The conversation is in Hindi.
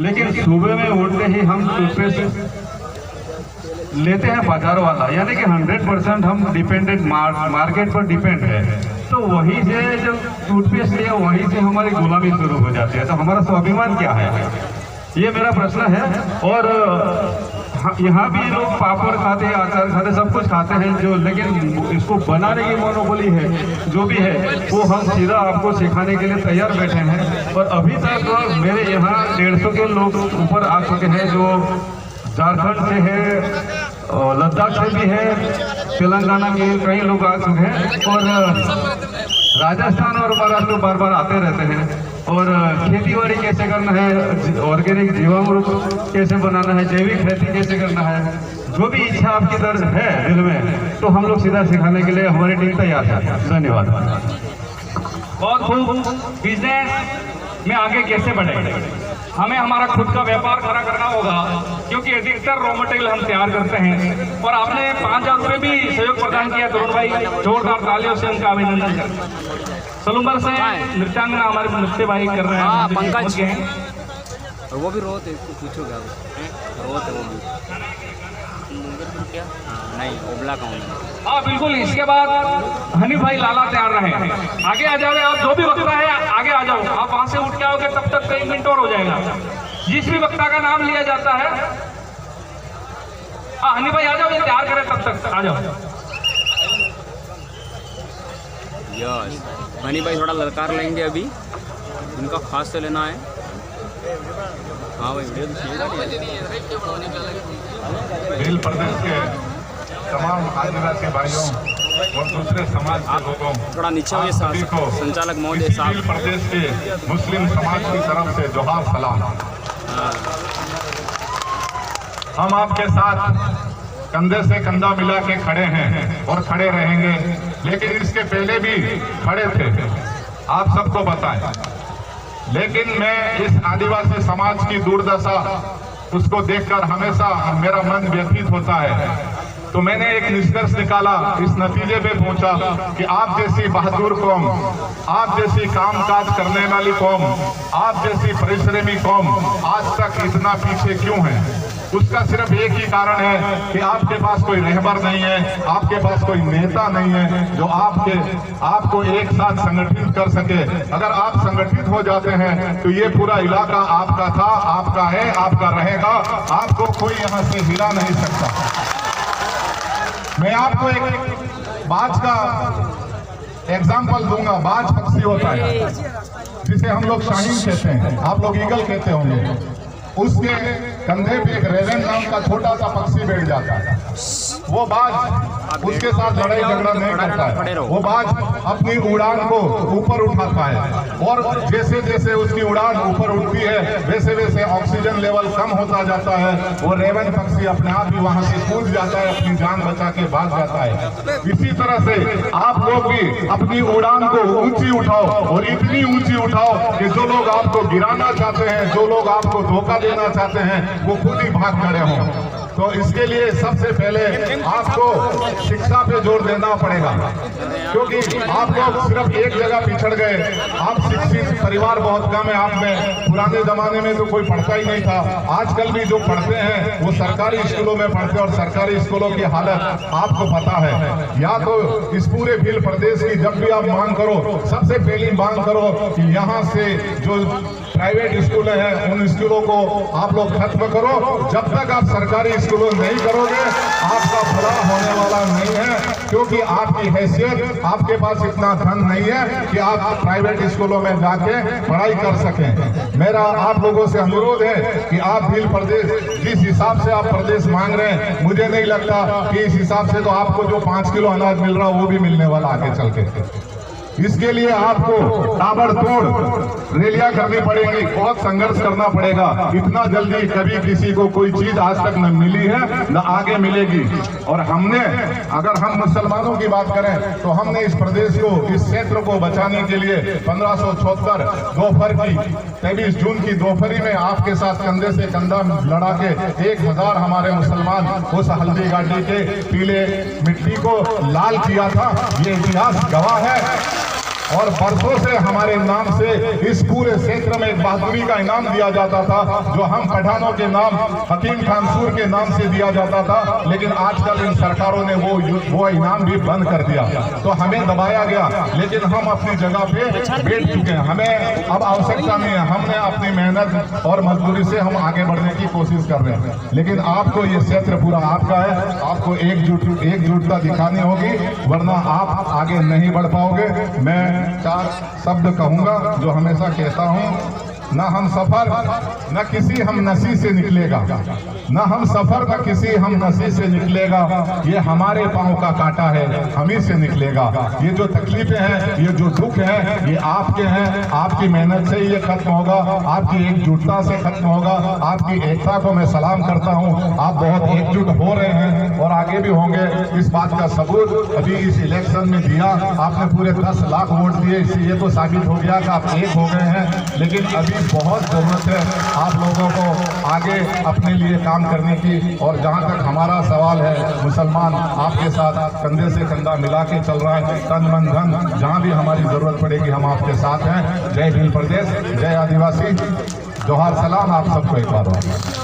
लेकिन सुबह में उठते ही हम टूथपेस्ट लेते हैं बाजार वाला, यानी कि 100% हम डिपेंडेंट मार्केट पर डिपेंड है। तो वहीं से जब टूथपेस्ट लिया वहीं से हमारी गुलामी शुरू हो जाती है। तो हमारा स्वाभिमान क्या है, ये मेरा प्रश्न है। और यहाँ भी लोग पापड़ खाते हैं, अचार खाते हैं, सब कुछ खाते हैं जो, लेकिन इसको बनाने की मोनोपोली है जो भी है वो हम सीधा आपको सिखाने के लिए तैयार बैठे हैं। और अभी तक मेरे यहाँ 150 के लोग ऊपर आ चुके हैं, जो झारखंड से है, लद्दाख से भी है, तेलंगाना के कई लोग आ चुके हैं, और राजस्थान और महाराष्ट्र बार बार आते रहते हैं। और खेती-बाड़ी कैसे करना है, ऑर्गेनिक जीवामृत कैसे बनाना है, जैविक खेती कैसे करना है, जो भी इच्छा आपकी दर्ज है दिल में, तो हम लोग सीधा सिखाने के लिए हमारी टीम तैयार है। धन्यवाद। बहुत खूब। बिजनेस में आगे कैसे बढ़े, हमें हमारा खुद का व्यापार खड़ा करना होगा, क्योंकि अधिकतर रॉ मटेरियल हम तैयार करते हैं। और आपने 5000 रुपये भी सहयोग प्रदान किया तरुण भाई, जोरदार तालियों से उनका अभिनंदन करें। सलूम्बर से नृत्यांगना हमारे नृत्य भाई कर रहे हैं, पंकज के हैं, और वो भी रोते हैं, इसको पूछोगे रोते वो भी क्या नहीं ओबला का हूँ। हाँ बिल्कुल। इसके बाद हनी भाई लाला तैयार रहे, आगे आ जाओगे आप, जो भी वक्ता है आगे आ जाओ। आप वहां से उठ के आओगे तब तक कई मिनट और हो जाएगा। जिस भी वक्ता का नाम लिया जाता है, हाँ हनी भाई आ जाओ, ये तैयार करें तब तक आ जाओ। यस हनी भाई थोड़ा ललकार लेंगे अभी, उनका खास से लेना है। हाँ भाई भील प्रदेश के तमाम आदिवासी भाइयों और दूसरे समाज के लोगों, थोड़ा नीचे हुए संचालक महोदय साहब, भील प्रदेश के मुस्लिम समाज की तरफ से जोहार सलाम। हम आपके साथ कंधे से कंधा मिला के खड़े हैं और खड़े रहेंगे, लेकिन इसके पहले भी खड़े थे, आप सबको बताएं। लेकिन मैं इस आदिवासी समाज की दुर्दशा उसको देखकर हमेशा मेरा मन व्यथित होता है। तो मैंने एक निष्कर्ष निकाला, इस नतीजे पे पहुंचा कि आप जैसी बहादुर कौम, आप जैसी कामकाज करने वाली कौम, आप जैसी परिश्रमी कौम आज तक इतना पीछे क्यों है। उसका सिर्फ एक ही कारण है कि आपके पास कोई रहबर नहीं है, आपके पास कोई नेता नहीं है जो आपको एक साथ संगठित कर सके। अगर आप संगठित हो जाते हैं तो ये पूरा इलाका आपका था, आपका है, आपका रहेगा, आपको कोई यहाँ से हिला नहीं सकता। मैं आपको एक बाज का एग्जाम्पल दूंगा। बाज पक्षी होता है जिसे हम लोग शाहीन कहते हैं, आप लोग ईगल कहते होंगे। उसके कंधे पे एक रेवन नाम का छोटा सा पक्षी बैठ जाता है। वो बाज उसके साथ लड़ाई झगड़ा नहीं करता है, वो बाज अपनी उड़ान को ऊपर उठाता है, और जैसे जैसे उसकी उड़ान ऊपर उठती है वैसे वैसे ऑक्सीजन लेवल कम होता जाता है। वो रेवन पक्षी अपने आप ही वहां से कूद जाता है, अपनी जान बचा के भाग जाता है। इसी तरह से आप लोग भी अपनी उड़ान को ऊंची उठाओ, और इतनी ऊंची उठाओ कि जो लोग आपको गिराना चाहते हैं, जो लोग आपको धोखा देना चाहते हैं, वो खुद ही भाग खड़े हों। तो इसके लिए सबसे पहले आपको शिक्षा पे जोर देना पड़ेगा, क्योंकि आप लोग सिर्फ एक जगह पिछड़ गए। आप शिक्षित परिवार बहुत कम है आप में। पुराने जमाने में तो कोई पढ़ता ही नहीं था। आजकल भी जो पढ़ते हैं वो सरकारी स्कूलों में पढ़ते हैं, और सरकारी स्कूलों की हालत आपको पता है। या तो इस पूरे भील प्रदेश की जब भी आप मांग करो, सबसे पहली मांग करो कि यहाँ से जो प्राइवेट स्कूल हैं उन स्कूलों को आप लोग खत्म करो। जब तक आप सरकारी स्कूलों नहीं करोगे आपका भला होने वाला नहीं है, क्योंकि आपकी हैसियत, आपके पास इतना धन नहीं है कि आप प्राइवेट स्कूलों में जाके पढ़ाई कर सकें। मेरा आप लोगों से अनुरोध है कि आप भील प्रदेश जिस हिसाब से आप प्रदेश मांग रहे हैं, मुझे नहीं लगता कि इस हिसाब से तो आपको जो 5 किलो अनाज मिल रहा वो भी मिलने वाला आगे चल के। इसके लिए आपको ताबड़तोड़ रैलियां करनी पड़ेगी, बहुत संघर्ष करना पड़ेगा। इतना जल्दी कभी किसी को कोई चीज आज तक न मिली है न आगे मिलेगी। और हमने, अगर हम मुसलमानों की बात करें तो हमने इस प्रदेश को, इस क्षेत्र को बचाने के लिए 1574 दोपहर की 23 जून की दोपहरी में आपके साथ कंधे से कंधा लड़ा के 1000 हमारे मुसलमान उस हल्दी घाटी के पीले मिट्टी को लाल किया था। ये इतिहास गवाह है। और बरसों से हमारे नाम से इस पूरे क्षेत्र में एक बहादुरी का इनाम दिया जाता था, जो हम पठानों के नाम हकीम खानसूर के नाम से दिया जाता था। लेकिन आजकल इन सरकारों ने वो इनाम भी बंद कर दिया, तो हमें दबाया गया। लेकिन हम अपनी जगह पे बैठ चुके हैं, हमें अब आवश्यकता नहीं है। हमने अपनी मेहनत और मजदूरी से हम आगे बढ़ने की कोशिश कर रहे हैं। लेकिन आपको ये क्षेत्र पूरा आपका है, आपको एकजुटता दिखानी होगी, वरना आप आगे नहीं बढ़ पाओगे। मैं 4 शब्द कहूंगा जो हमेशा कहता हूं, न हम सफर न किसी हम नसी से निकलेगा, न हम सफर न किसी हम नसी से निकलेगा, ये हमारे पांव का कांटा है, हम ही से निकलेगा। ये जो तकलीफें हैं, ये जो दुख है, ये आपके हैं, आपकी मेहनत से ये खत्म होगा, आपकी एकजुटता से खत्म होगा। आपकी एकता को मैं सलाम करता हूं। आप बहुत एकजुट हो रहे हैं और आगे भी होंगे, इस बात का सबूत अभी इस इलेक्शन में दिया। आपने पूरे 10 लाख वोट दिए, इससे ये तो साबित हो गया कि आप एक हो गए हैं। लेकिन अभी बहुत जरूरत है आप लोगों को आगे अपने लिए काम करने की। और जहां तक हमारा सवाल है, मुसलमान आपके साथ कंधे से कंधा मिला के चल रहा है, तन मन धन, जहां भी हमारी जरूरत पड़ेगी हम आपके साथ हैं। जय भील प्रदेश, जय आदिवासी, जोहार सलाम आप सबको एक बार और।